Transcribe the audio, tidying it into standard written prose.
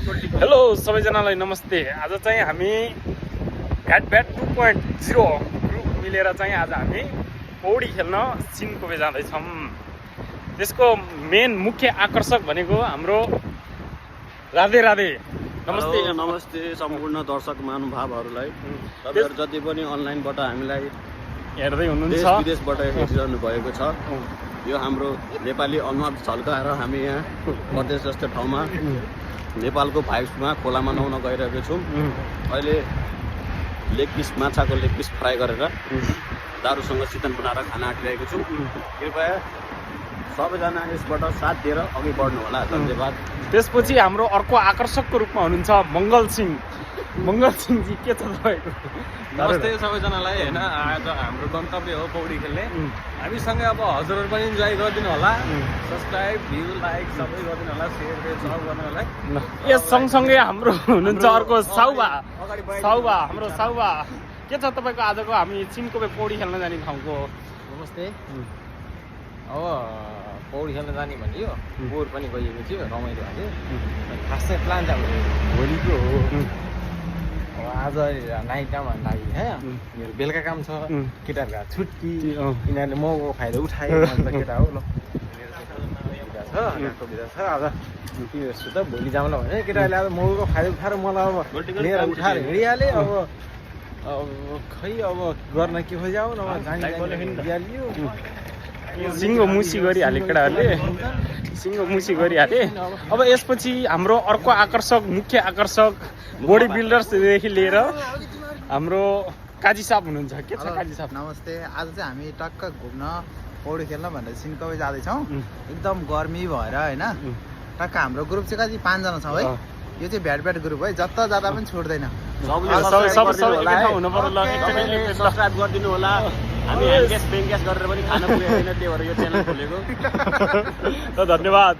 Hello सबैजनालाई नमस्ते। आज चाहिँ हामी भ्याट 2.0 ग्रुप मिलेर चाहिँ आज हामी पौडी खेल्न सिन्कोपे जाँदैछौँ। त्यसको मेन मुख्य आकर्षक भनेको हाम्रो राधे राधे। नमस्ते नमस्ते सम्पूर्ण दर्शक महानुभावहरूलाई। तपाईँहरू जति पनि अनलाइनबाट हामीलाई हेर्दै हुनुहुन्छ, देश विदेशबाट हेरिरहनु भएको छ, यो हाम्रो नेपाली अनुहार झल्काएर हामी यहाँ प्रदेश जस्तो ठाउँमा नेपालको भाइब्समा खोलामा नुहाउन गइरहेको छौँ। अहिले लेग पिस, माछाको लेग पिस फ्राई गरेर दारूसँग चिकन बनाएर खाना आँटिरहेको छौँ। कृपया सबैजना यसबाट साथ दिएर अघि बढ्नु होला। धन्यवाद। त्यसपछि हाम्रो अर्को आकर्षकको रूपमा हुनुहुन्छ मङ्गल सिंहजी। के छ तपाईँको? नमस्ते सबैजनालाई। होइन, आज हाम्रो गन्तव्य हो पौडी खेल्ने। हामीसँगै अब हजुरहरू पनि इन्जोय गरिदिनु होला। सब्सक्राइब, भ्यू, लाइक सबै गरिदिनु होला, सेयर सब गर्नु होला। यस सँगसँगै हाम्रो हुनुहुन्छ अर्को साउबा। हाम्रो साउबा के छ तपाईँको आजको हामी सिन्कोपे पौडी खेल्न जाने ठाउँको? नमस्ते। अब पौडी खेल्न जाने भनियो, बोर पनि गइएको थियो, रमाइलो भयो। खास चाहिँ प्लान चाहिँ भोलिको हो। अब आज नाइटमा लागि मेरो बेलुका काम छ, केटाहरूको छुट्टी, यिनीहरूले मौको फाइदा उठायो। केटा हो ल बिदा छ आज तिमीहरूसित भोलि जाउँला भने केटाहरूले अब मौको फाइदा उठाएर मलाई अब लिएर उठाएर हिँडिहालेँ। अब खै अब गर्न के खोज्याउ न जानियो। सिङ्गो मुसी गरिहाले केटाहरूले, सिङ्गो मुसी गरिहाले। अब यसपछि हाम्रो अर्को आकर्षक, मुख्य आकर्षक बडी बिल्डर्सदेखि लिएर हाम्रो काजी साहब हुनुहुन्छ। के छ काजी साहब? नमस्ते। आज चाहिँ हामी टक्क घुम्न पौडी खेल्न भनेर सिन्कोपे जाँदैछौँ। एकदम गर्मी भएर होइन। टक्क हाम्रो ग्रुप चाहिँ कति 5 जना छौँ है। यो चाहिँ भ्याट ग्रुप है, जता जाँदा पनि छोड्दैन। सब्सक्राइब गरिदिनु होला। हामी ह्यान्ड क्यास, ब्याङ्क क्यास गरेर पनि खान पुगेको छैन, त्यही भएर यो च्यानल खोलेको। धन्यवाद।